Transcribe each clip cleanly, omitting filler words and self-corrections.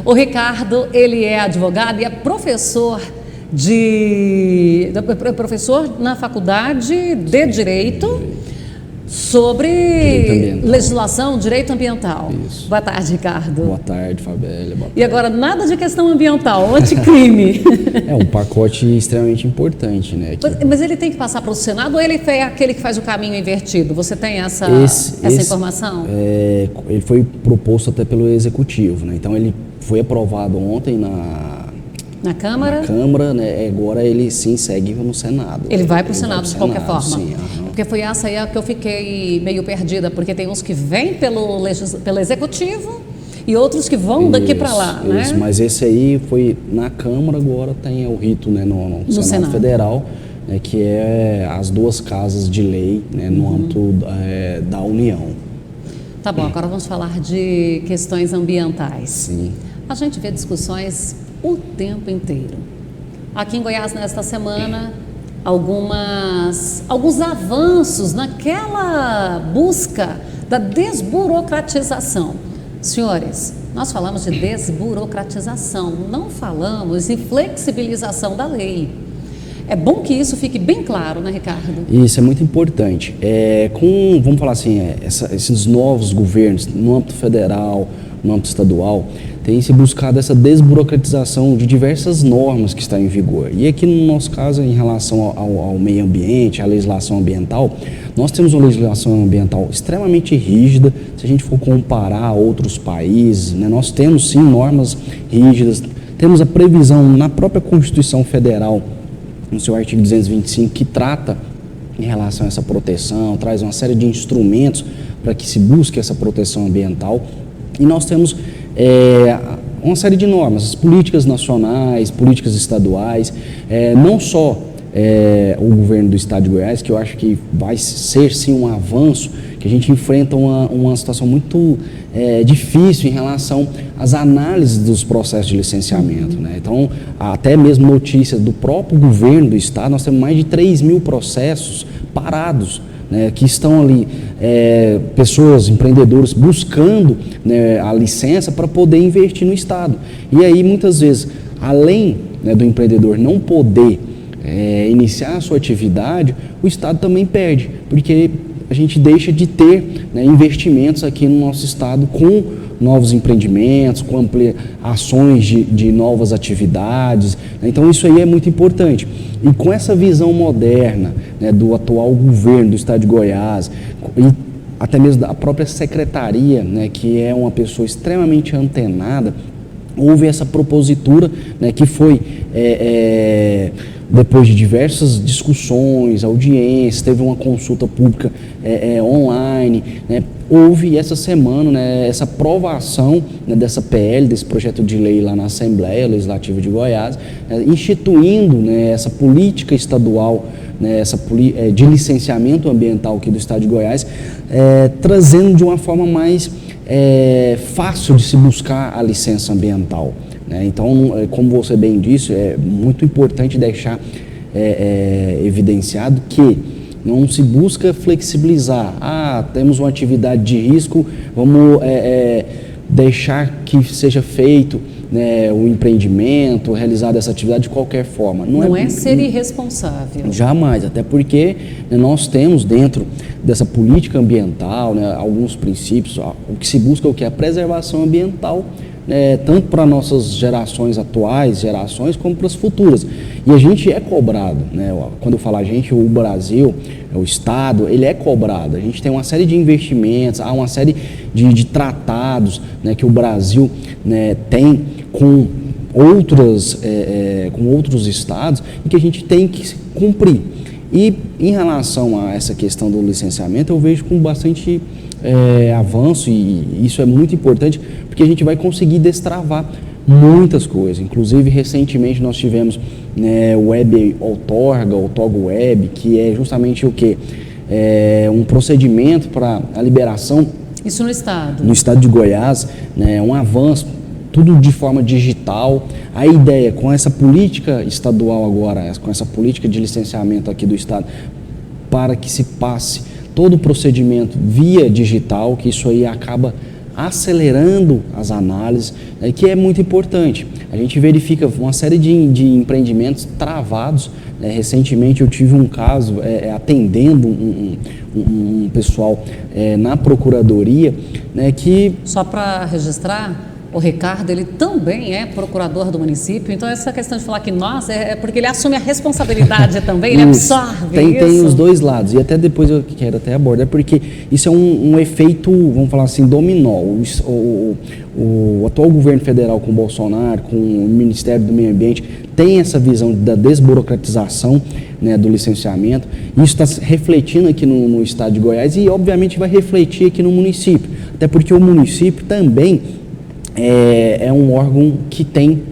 O Ricardo, ele é advogado e é professor na faculdade de Direito sobre legislação, direito ambiental. Isso. Boa tarde, Ricardo. Boa tarde, Fabélia. Boa tarde. E agora, nada de questão ambiental, anticrime. É um pacote extremamente importante, né? Mas ele tem que passar para o Senado ou ele é aquele que faz o caminho invertido? Você tem essa informação? Ele foi proposto até pelo Executivo, né? Então ele foi aprovado ontem na Câmara? Na Câmara, né? Agora ele sim segue no Senado. Ele vai para o Senado de qualquer forma? Sim. Porque foi essa aí que eu fiquei meio perdida, porque tem uns que vêm pelo Executivo e outros que vão daqui para lá, né? Mas esse aí foi na Câmara, agora tem o rito, né, no Senado Federal, né, que é as duas casas de lei, né, no âmbito da União. Tá bom, agora vamos falar de questões ambientais. Sim. A gente vê discussões o tempo inteiro. Aqui em Goiás, nesta semana, alguns avanços naquela busca da desburocratização. Senhores, nós falamos de desburocratização, não falamos em flexibilização da lei. É bom que isso fique bem claro, né, Ricardo? Isso é muito importante. Vamos falar assim, esses novos governos, no âmbito federal, no âmbito estadual, tem se buscado essa desburocratização de diversas normas que estão em vigor. E aqui no nosso caso, em relação ao meio ambiente, à legislação ambiental, nós temos uma legislação ambiental extremamente rígida. Se a gente for comparar a outros países, né, nós temos sim normas rígidas, temos a previsão na própria Constituição Federal, no seu artigo 225, que trata em relação a essa proteção, traz uma série de instrumentos para que se busque essa proteção ambiental. E nós temos uma série de normas, as políticas nacionais, políticas estaduais, não só o governo do estado de Goiás, que eu acho que vai ser sim um avanço, que a gente enfrenta uma situação muito difícil em relação às análises dos processos de licenciamento, né? Então, até mesmo notícia do próprio governo do estado, nós temos mais de 3.000 processos parados, né, que estão ali, pessoas, empreendedores, buscando, né, a licença para poder investir no estado. E aí, muitas vezes, além, né, do empreendedor não poder iniciar a sua atividade, o estado também perde, porque a gente deixa de ter, né, investimentos aqui no nosso estado com novos empreendimentos, com ampliações de novas atividades, né? Então isso aí é muito importante. E com essa visão moderna, né, do atual governo do estado de Goiás, e até mesmo da própria secretaria, né, que é uma pessoa extremamente antenada, houve essa propositura, né, que foi depois de diversas discussões, audiências, teve uma consulta pública online, né, houve essa semana, né, essa aprovação, né, dessa PL, desse projeto de lei lá na Assembleia Legislativa de Goiás, instituindo, né, essa política estadual, né, de licenciamento ambiental aqui do estado de Goiás, trazendo de uma forma mais fácil de se buscar a licença ambiental. Então, como você bem disse, é muito importante deixar evidenciado que não se busca flexibilizar. Temos uma atividade de risco, vamos deixar que seja feito, né, o empreendimento, realizar essa atividade de qualquer forma. Não é ser irresponsável. Jamais, até porque, né, nós temos dentro dessa política ambiental, né, alguns princípios. O que se busca é o que? A preservação ambiental, tanto para nossas gerações atuais, como para as futuras. E a gente é cobrado, né? Quando eu falo a gente, o Brasil, o Estado, ele é cobrado. A gente tem uma série de investimentos, há uma série de tratados, né, que o Brasil, né, tem com outros estados e que a gente tem que cumprir. E em relação a essa questão do licenciamento, eu vejo com bastante avanço, e isso é muito importante, porque a gente vai conseguir destravar muitas coisas. Inclusive, recentemente nós tivemos, né, o Web Outorga, o Togo Web, que é justamente o quê? Um procedimento para a liberação. Isso no estado? No estado de Goiás, né, um avanço, tudo de forma digital. A ideia, com essa política estadual agora, com essa política de licenciamento aqui do estado, para que se passe todo o procedimento via digital, que isso aí acaba acelerando as análises, né, que é muito importante. A gente verifica uma série de empreendimentos travados. Recentemente eu tive um caso atendendo um pessoal na procuradoria, né, que... Só para registrar, o Ricardo, ele também é procurador do município, então essa questão de falar que nós, é porque ele assume a responsabilidade também, ele absorve isso. Tem os dois lados, e até depois eu quero até abordar, porque isso é um efeito, vamos falar assim, dominó. O atual governo federal com o Bolsonaro, com o Ministério do Meio Ambiente, tem essa visão da desburocratização, né, do licenciamento. Isso está refletindo aqui no estado de Goiás e, obviamente, vai refletir aqui no município, até porque o município também é um órgão que tem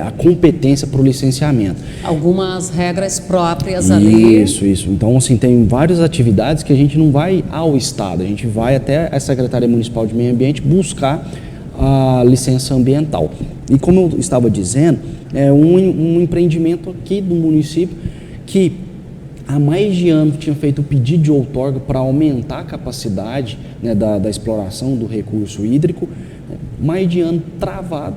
a competência para o licenciamento. Algumas regras próprias ali. Isso. Então, assim, tem várias atividades que a gente não vai ao Estado, a gente vai até a Secretaria Municipal de Meio Ambiente buscar a licença ambiental. E como eu estava dizendo, é um empreendimento aqui do município que há mais de ano tinha feito o pedido de outorga para aumentar a capacidade, né, da exploração do recurso hídrico, mais de ano travado,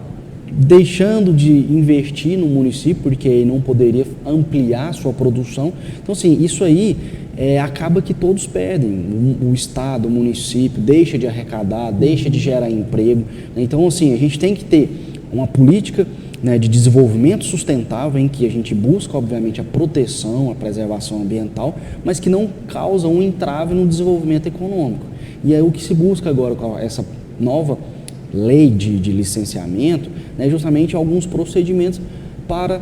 deixando de investir no município, porque ele não poderia ampliar a sua produção. Então, assim, isso aí acaba que todos perdem. O Estado, o município, deixa de arrecadar, deixa de gerar emprego. Então, assim, a gente tem que ter uma política, né, de desenvolvimento sustentável, em que a gente busca, obviamente, a proteção, a preservação ambiental, mas que não causa um entrave no desenvolvimento econômico. E é o que se busca agora com essa nova lei de licenciamento, né, justamente alguns procedimentos para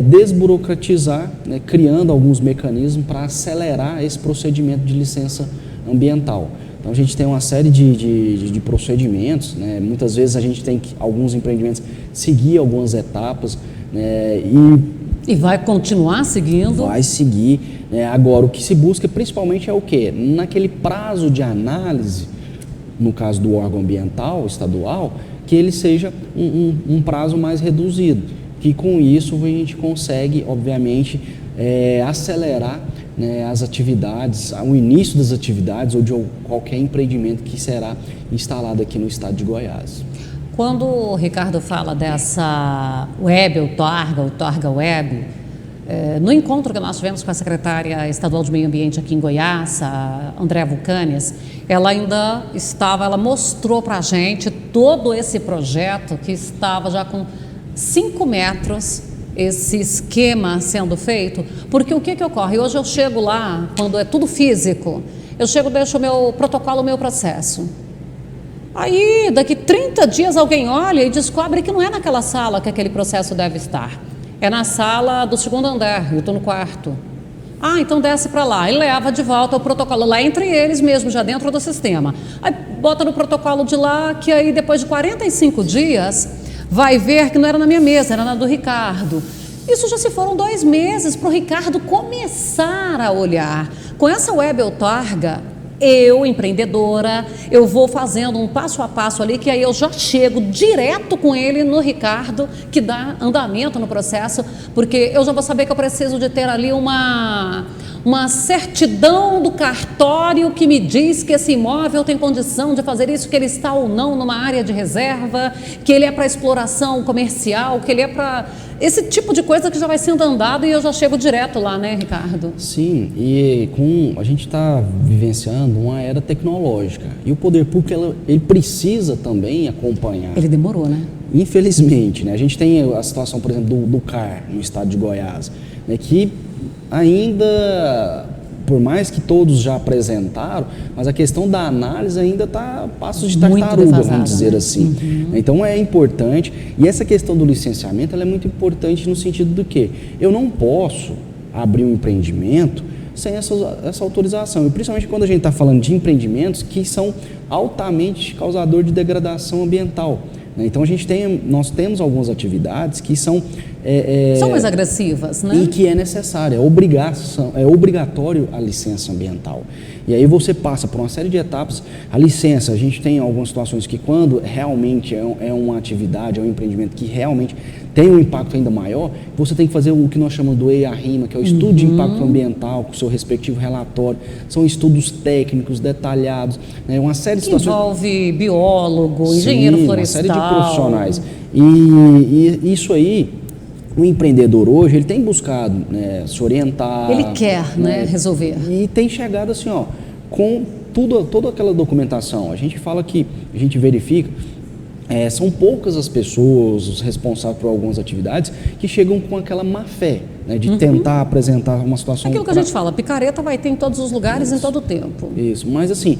desburocratizar, né, criando alguns mecanismos para acelerar esse procedimento de licença ambiental. Então a gente tem uma série de procedimentos, né, muitas vezes a gente tem que, alguns empreendimentos, seguir algumas etapas, né, e vai continuar seguindo? Vai seguir. Agora, o que se busca principalmente é o quê? Naquele prazo de análise, no caso do órgão ambiental estadual, que ele seja um prazo mais reduzido, que com isso a gente consegue, obviamente, acelerar, né, as atividades, o início das atividades ou de qualquer empreendimento que será instalado aqui no estado de Goiás. Quando o Ricardo fala dessa web, outorga web, no encontro que nós tivemos com a secretária estadual de Meio Ambiente aqui em Goiás, a Andréa Vulcanes, ela mostrou para a gente todo esse projeto que estava já com 5 metros, esse esquema sendo feito, porque o que ocorre? Hoje eu chego lá, quando é tudo físico, eu chego, deixo o meu protocolo, o meu processo. Aí, daqui 30 dias, alguém olha e descobre que não é naquela sala que aquele processo deve estar. É na sala do 2º andar, eu estou no 4º. Ah, então desce para lá e leva de volta o protocolo lá entre eles mesmo, já dentro do sistema. Aí bota no protocolo de lá, que aí depois de 45 dias, vai ver que não era na minha mesa, era na do Ricardo. Isso já se foram 2 meses para o Ricardo começar a olhar. Com essa web outorga, eu, empreendedora, eu vou fazendo um passo a passo ali, que aí eu já chego direto com ele no Ricardo, que dá andamento no processo, porque eu já vou saber que eu preciso de ter ali uma certidão do cartório que me diz que esse imóvel tem condição de fazer isso, que ele está ou não numa área de reserva, que ele é para exploração comercial, que ele é para... Esse tipo de coisa que já vai sendo andado e eu já chego direto lá, né, Ricardo? Sim, e a gente está vivenciando uma era tecnológica e o poder público ele precisa também acompanhar. Ele demorou, né? Infelizmente, né? A gente tem a situação, por exemplo, do CAR, no estado de Goiás, né, que ainda, por mais que todos já apresentaram, mas a questão da análise ainda está a passos de tartaruga, vamos dizer assim. Uhum. Então é importante, e essa questão do licenciamento ela é muito importante no sentido do que eu não posso abrir um empreendimento sem essa autorização, e principalmente quando a gente está falando de empreendimentos que são altamente causador de degradação ambiental. Então nós temos algumas atividades que são São mais agressivas, né? E que é necessário, é obrigatório a licença ambiental. E aí você passa por uma série de etapas. A licença, a gente tem algumas situações que quando realmente é uma atividade, é um empreendimento que realmente tem um impacto ainda maior, você tem que fazer o que nós chamamos do EIA-RIMA, que é o estudo de impacto ambiental, com o seu respectivo relatório. São estudos técnicos, detalhados, né? Uma série de situações. Envolve biólogo, engenheiro florestal. Uma série de profissionais. E isso aí, o empreendedor hoje, ele tem buscado, né, se orientar. Ele quer, né, resolver. E tem chegado assim, ó, com toda aquela documentação. A gente fala que, a gente verifica, são poucas as pessoas, os responsáveis por algumas atividades, que chegam com aquela má fé, né, de tentar apresentar uma situação... Aquilo que a gente fala, picareta vai ter em todos os lugares, em todo o tempo. Isso, mas assim,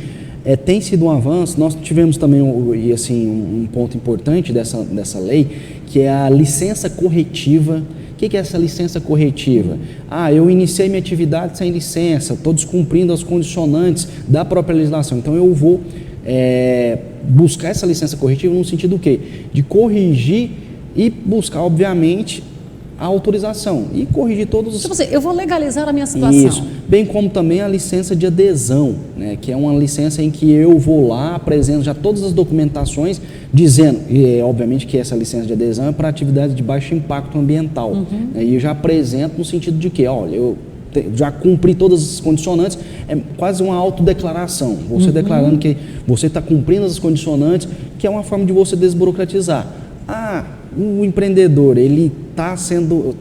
tem sido um avanço. Nós tivemos também um ponto importante dessa lei, que é a licença corretiva. O que é essa licença corretiva? Eu iniciei minha atividade sem licença, estou descumprindo as condicionantes da própria legislação, então eu vou buscar essa licença corretiva no sentido do quê? De corrigir e buscar, obviamente, a autorização e corrigir todos os... Tipo assim, eu vou legalizar a minha situação. Isso, bem como também a licença de adesão, né, que é uma licença em que eu vou lá, apresento já todas as documentações, dizendo, e obviamente que essa licença de adesão é para atividades de baixo impacto ambiental, né, e eu já apresento no sentido de que, olha, eu já cumpri todas as condicionantes, é quase uma autodeclaração, você declarando que você está cumprindo as condicionantes, que é uma forma de você desburocratizar. O empreendedor, ele está sendo,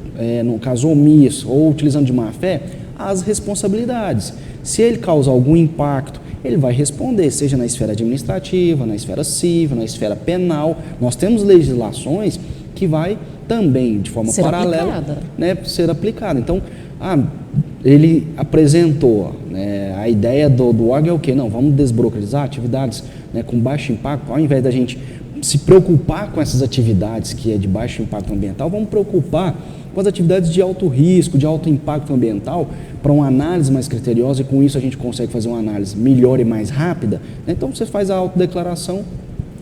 no caso, omisso ou utilizando de má fé, as responsabilidades. Se ele causar algum impacto, ele vai responder, seja na esfera administrativa, na esfera civil, na esfera penal. Nós temos legislações que vai também, de forma paralela, né, ser aplicada. Então, ele apresentou, né, a ideia do órgão é o quê? Não, vamos desburocratizar atividades, né, com baixo impacto, ao invés da gente se preocupar com essas atividades que é de baixo impacto ambiental, vamos preocupar com as atividades de alto risco, de alto impacto ambiental, para uma análise mais criteriosa, e com isso a gente consegue fazer uma análise melhor e mais rápida, né? Então você faz a autodeclaração,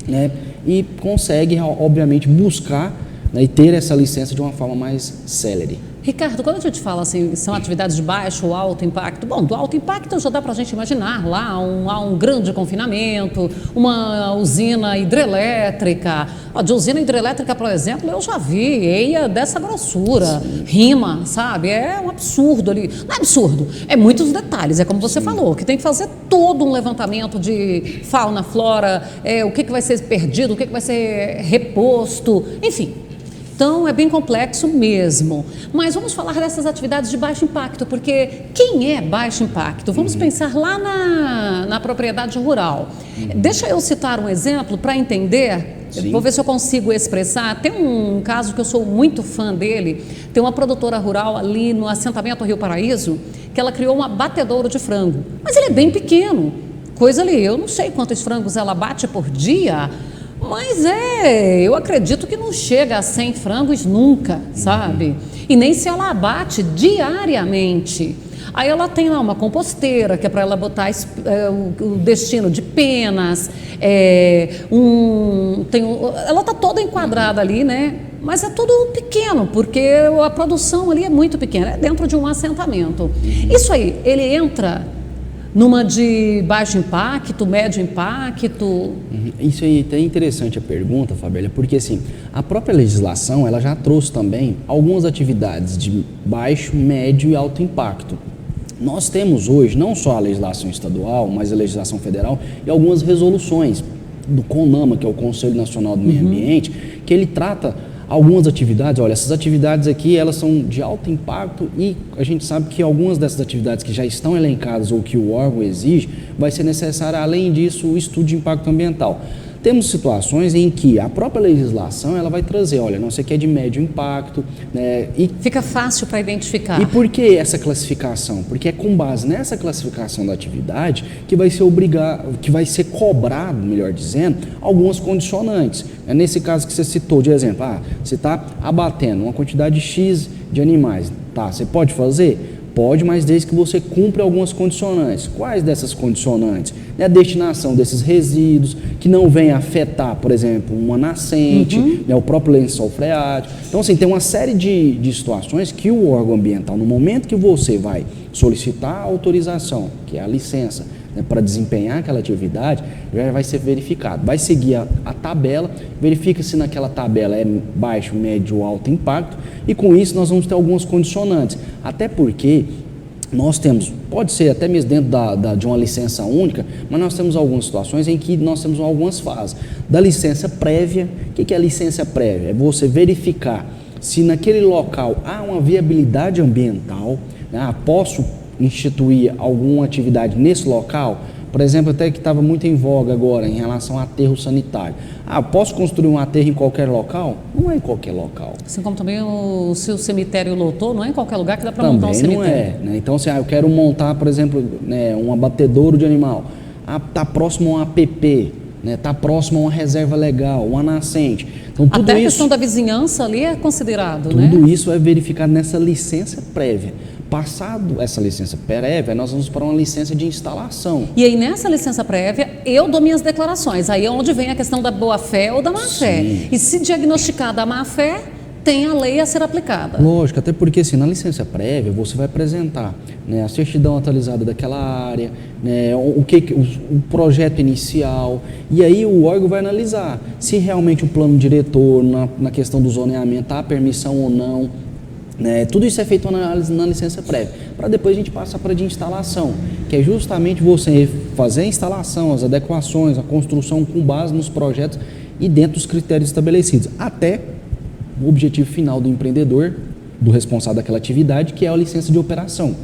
né, e consegue, obviamente, buscar, né, e ter essa licença de uma forma mais célere. Ricardo, quando a gente fala assim, são atividades de baixo ou alto impacto, bom, do alto impacto já dá para a gente imaginar lá um grande confinamento, uma usina hidrelétrica. De usina hidrelétrica, por exemplo, eu já vi eia dessa grossura, RIMA, sabe? É um absurdo ali. Não é absurdo, é muitos detalhes, é como você falou, que tem que fazer todo um levantamento de fauna, flora, o que vai ser perdido, o que vai ser reposto, enfim. Então, é bem complexo mesmo. Mas vamos falar dessas atividades de baixo impacto, porque quem é baixo impacto? Vamos pensar lá na propriedade rural. Deixa eu citar um exemplo para entender. Vou ver se eu consigo expressar. Tem um caso que eu sou muito fã dele. Tem uma produtora rural ali no assentamento Rio Paraíso, que ela criou um abatedouro de frango. Mas ele é bem pequeno. Coisa ali, eu não sei quantos frangos ela bate por dia, mas eu acredito que não chega a 100 frangos nunca, sabe? E nem se ela abate diariamente. Aí ela tem lá uma composteira, que é para ela botar o destino de penas, ela está toda enquadrada ali, né? Mas é tudo pequeno, porque a produção ali é muito pequena, é dentro de um assentamento. Isso aí, ele entra numa de baixo impacto, médio impacto? Isso aí é interessante a pergunta, Fabíola, porque assim, a própria legislação ela já trouxe também algumas atividades de baixo, médio e alto impacto. Nós temos hoje não só a legislação estadual, mas a legislação federal e algumas resoluções do CONAMA, que é o Conselho Nacional do Meio Ambiente, que ele trata algumas atividades. Olha, essas atividades aqui, elas são de alto impacto e a gente sabe que algumas dessas atividades que já estão elencadas ou que o órgão exige, vai ser necessário, além disso, o estudo de impacto ambiental. Temos situações em que a própria legislação ela vai trazer, olha, não sei o que é de médio impacto, né? E fica fácil para identificar. E por que essa classificação? Porque é com base nessa classificação da atividade que vai ser cobrado, melhor dizendo, algumas condicionantes. É nesse caso que você citou de exemplo, você está abatendo uma quantidade X de animais, tá? Você pode fazer? Pode, mas desde que você cumpra algumas condicionantes. Quais dessas condicionantes? A destinação desses resíduos, que não venha afetar, por exemplo, uma nascente, o próprio lençol freático. Então, assim, tem uma série de situações que o órgão ambiental, no momento que você vai solicitar a autorização, que é a licença, para desempenhar aquela atividade, já vai ser verificado. Vai seguir a tabela, verifica se naquela tabela é baixo, médio ou alto impacto, e com isso nós vamos ter algumas condicionantes. Até porque nós temos, pode ser até mesmo dentro de uma licença única, mas nós temos algumas situações em que nós temos algumas fases. Da licença prévia, o que é a licença prévia? É você verificar se naquele local há uma viabilidade ambiental, posso instituir alguma atividade nesse local, por exemplo, até que estava muito em voga agora em relação a aterro sanitário. Posso construir um aterro em qualquer local? Não é em qualquer local. Assim como também se o cemitério lotou, não é em qualquer lugar que dá para montar um cemitério. Também não é, né? Então, assim, eu quero montar, por exemplo, um abatedouro de animal. Está próximo a um APP, está próximo a uma reserva legal, uma nascente. Então, tudo até a isso, questão da vizinhança ali é considerado, tudo isso é verificado nessa licença prévia. Passado essa licença prévia, nós vamos para uma licença de instalação. E aí, nessa licença prévia, eu dou minhas declarações. Aí é onde vem a questão da boa-fé ou da má-fé. E se diagnosticada a má-fé, tem a lei a ser aplicada. Lógico, até porque assim, na licença prévia você vai apresentar a certidão atualizada daquela área, o projeto inicial, e aí o órgão vai analisar se realmente o plano diretor, na questão do zoneamento, há permissão ou não. Tudo isso é feito na licença prévia, para depois a gente passar para a de instalação, que é justamente você fazer a instalação, as adequações, a construção com base nos projetos e dentro dos critérios estabelecidos, até o objetivo final do empreendedor, do responsável daquela atividade, que é a licença de operação,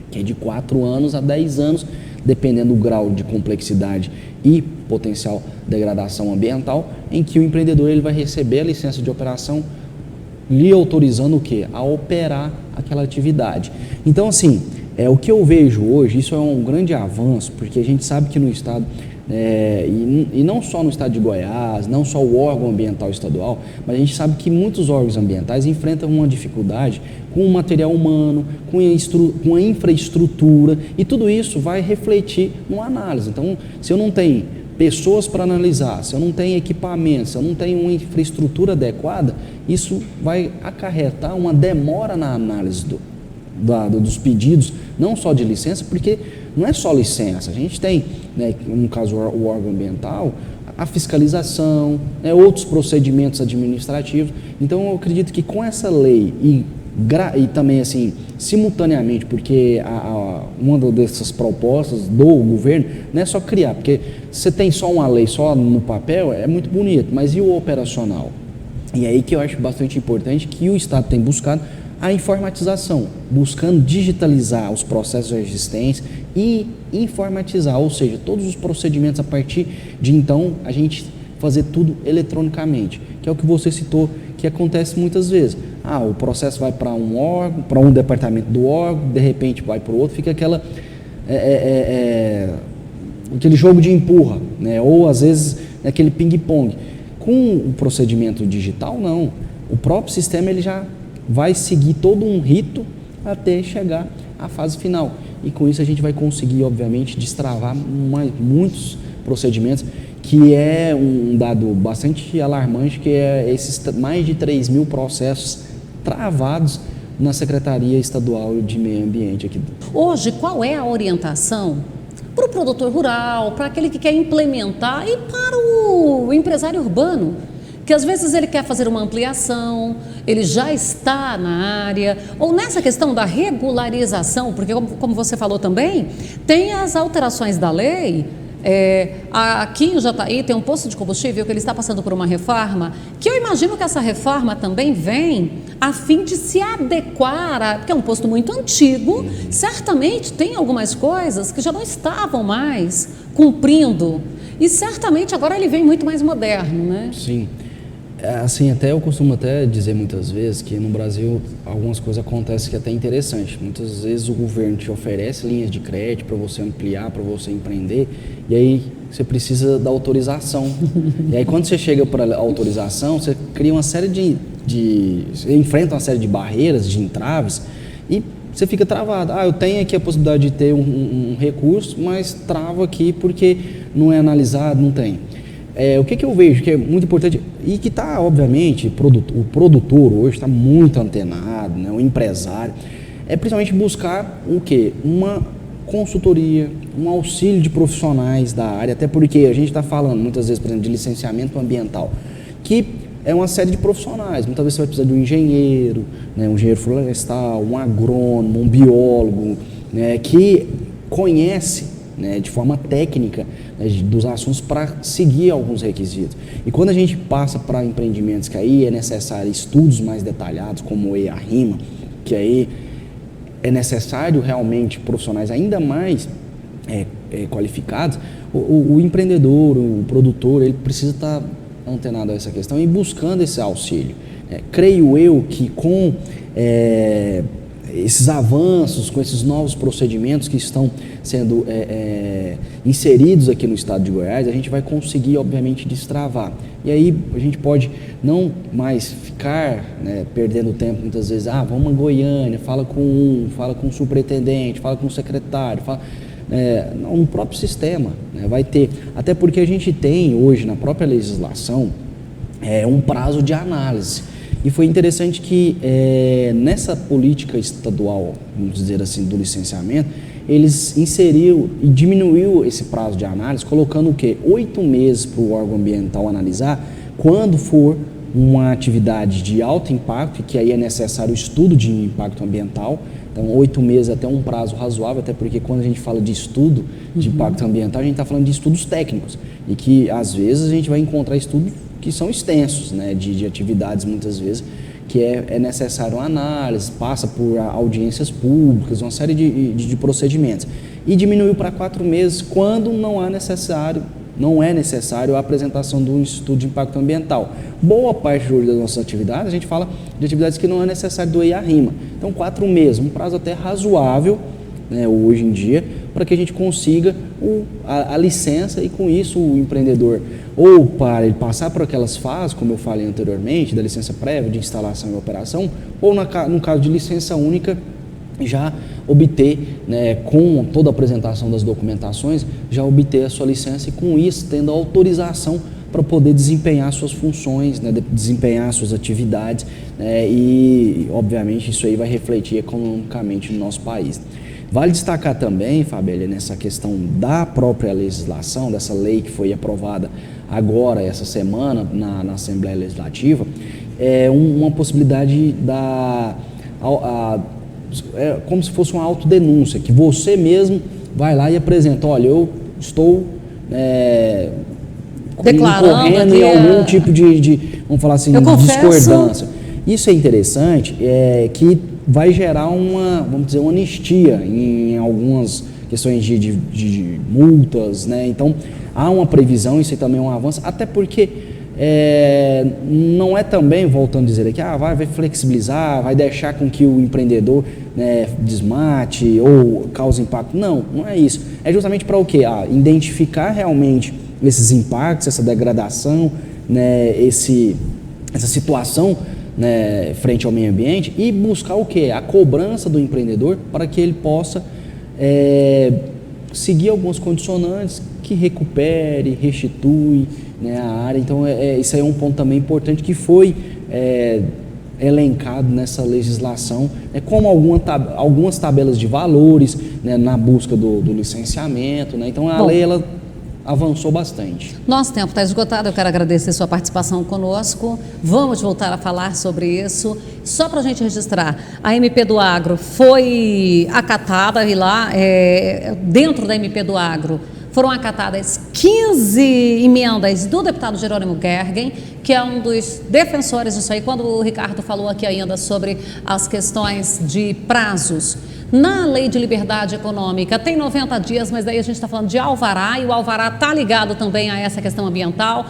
que é de 4 anos a 10 anos, dependendo do grau de complexidade e potencial degradação ambiental, em que o empreendedor ele vai receber a licença de operação lhe autorizando o quê? A operar aquela atividade. Então, assim, o que eu vejo hoje, isso é um grande avanço, porque a gente sabe que no estado, e não só no estado de Goiás, não só o órgão ambiental estadual, mas a gente sabe que muitos órgãos ambientais enfrentam uma dificuldade com o material humano, com a infraestrutura, e tudo isso vai refletir numa análise. Então, se eu não tenho pessoas para analisar, se eu não tenho equipamentos, se eu não tenho uma infraestrutura adequada, isso vai acarretar uma demora na análise dos pedidos, não só de licença, porque não é só licença, a gente tem, no caso o órgão ambiental, a fiscalização, outros procedimentos administrativos. Então eu acredito que com essa lei e também assim, simultaneamente, porque uma dessas propostas do governo não é só criar, porque você tem só uma lei só no papel, é muito bonito, mas e o operacional? E é aí que eu acho bastante importante que o Estado tem buscado a informatização, buscando digitalizar os processos existentes e informatizar, ou seja, todos os procedimentos a partir de então a gente fazer tudo eletronicamente, que é o que você citou, que acontece muitas vezes. O processo vai para um órgão, para um departamento do órgão, de repente vai para o outro, fica aquele jogo de empurra, ou às vezes aquele ping-pong. Com o procedimento digital, não. O próprio sistema ele já vai seguir todo um rito até chegar à fase final. E com isso a gente vai conseguir, obviamente, destravar muitos procedimentos, que é um dado bastante alarmante, que é esses mais de 3 mil processos travados na Secretaria Estadual de Meio Ambiente aqui. Hoje, qual é a orientação para o produtor rural, para aquele que quer implementar e para o empresário urbano, que às vezes ele quer fazer uma ampliação, ele já está na área, ou nessa questão da regularização, porque como você falou também, tem as alterações da lei. Aqui em Jataí tem um posto de combustível que ele está passando por uma reforma, que eu imagino que essa reforma também vem a fim de se adequar, porque é um posto muito antigo, certamente tem algumas coisas que já não estavam mais cumprindo, e certamente agora ele vem muito mais moderno, né? Sim. Assim, eu costumo até dizer muitas vezes que no Brasil algumas coisas acontecem que é até interessante. Muitas vezes o governo te oferece linhas de crédito para você ampliar, para você empreender, e aí você precisa da autorização. E aí quando você chega para a autorização, você cria uma série você enfrenta uma série de barreiras, de entraves, e você fica travado. Eu tenho aqui a possibilidade de ter um recurso, mas travo aqui porque não é analisado, não tem. O que eu vejo que é muito importante e que está, obviamente, o produtor hoje está muito antenado, né, o empresário, é principalmente buscar o quê? Uma consultoria, um auxílio de profissionais da área, até porque a gente está falando muitas vezes, por exemplo, de licenciamento ambiental, que é uma série de profissionais. Muitas vezes você vai precisar de um engenheiro, né, um engenheiro florestal, um agrônomo, um biólogo, né, que conhece, né, de forma técnica, né, dos assuntos para seguir alguns requisitos. E quando a gente passa para empreendimentos que aí é necessário estudos mais detalhados, como o EIA-RIMA, que aí é necessário realmente profissionais ainda mais qualificados, o empreendedor, o produtor, ele precisa estar antenado a essa questão e buscando esse auxílio. Creio eu que com esses avanços, com esses novos procedimentos que estão sendo inseridos aqui no estado de Goiás, a gente vai conseguir, obviamente, destravar. E aí a gente pode não mais ficar, né, perdendo tempo muitas vezes, vamos a Goiânia, fala com o superintendente, fala com o secretário, não, no próprio sistema, né, vai ter. Até porque a gente tem hoje na própria legislação um prazo de análise. E foi interessante que nessa política estadual, vamos dizer assim, do licenciamento, eles inseriram e diminuiu esse prazo de análise, colocando o quê? 8 meses para o órgão ambiental analisar, quando for uma atividade de alto impacto, que aí é necessário o estudo de impacto ambiental. Então, 8 meses é até um prazo razoável, até porque quando a gente fala de estudo de impacto ambiental, a gente está falando de estudos técnicos, e que às vezes a gente vai encontrar estudos que são extensos, né, de atividades muitas vezes, que é necessário uma análise, passa por audiências públicas, uma série de procedimentos. E diminuiu para 4 meses quando não é necessário a apresentação do estudo de impacto ambiental. Boa parte das nossas atividades, a gente fala de atividades que não é necessário do EIA-RIMA. Então, 4 meses, um prazo até razoável, né, hoje em dia, para que a gente consiga a licença e com isso o empreendedor, ou para ele passar por aquelas fases, como eu falei anteriormente, da licença prévia, de instalação e operação, ou no caso de licença única, já obter, né, com toda a apresentação das documentações, já obter a sua licença e com isso tendo a autorização para poder desempenhar suas funções, né, desempenhar suas atividades, né, e obviamente isso aí vai refletir economicamente no nosso país. Vale destacar também, Fabíola, nessa questão da própria legislação, dessa lei que foi aprovada agora, essa semana, na Assembleia Legislativa, uma possibilidade como se fosse uma autodenúncia, que você mesmo vai lá e apresenta, olha, eu estou incorrendo em algum tipo de vamos falar assim, de discordância. Isso é interessante, que vai gerar vamos dizer, uma anistia em algumas questões de multas, né? Então, há uma previsão, isso aí também é um avanço, até porque não é também, voltando a dizer aqui, vai flexibilizar, vai deixar com que o empreendedor, né, desmate ou cause impacto. Não é isso. É justamente para o quê? Identificar realmente esses impactos, essa degradação, né, essa situação, né, frente ao meio ambiente e buscar o quê? A cobrança do empreendedor para que ele possa seguir algumas condicionantes que recupere, restitui, né, a área. Então, isso aí é um ponto também importante que foi elencado nessa legislação, como algumas tabelas de valores, né, na busca do licenciamento, né? Então, a lei, ela avançou bastante. Nosso tempo está esgotado, eu quero agradecer sua participação conosco, vamos voltar a falar sobre isso. Só para a gente registrar, a MP do Agro foi acatada e lá, dentro da MP do Agro, foram acatadas 15 emendas do deputado Jerônimo Gergen, que é um dos defensores disso aí, quando o Ricardo falou aqui ainda sobre as questões de prazos. Na Lei de Liberdade Econômica tem 90 dias, mas daí a gente está falando de alvará, e o alvará está ligado também a essa questão ambiental.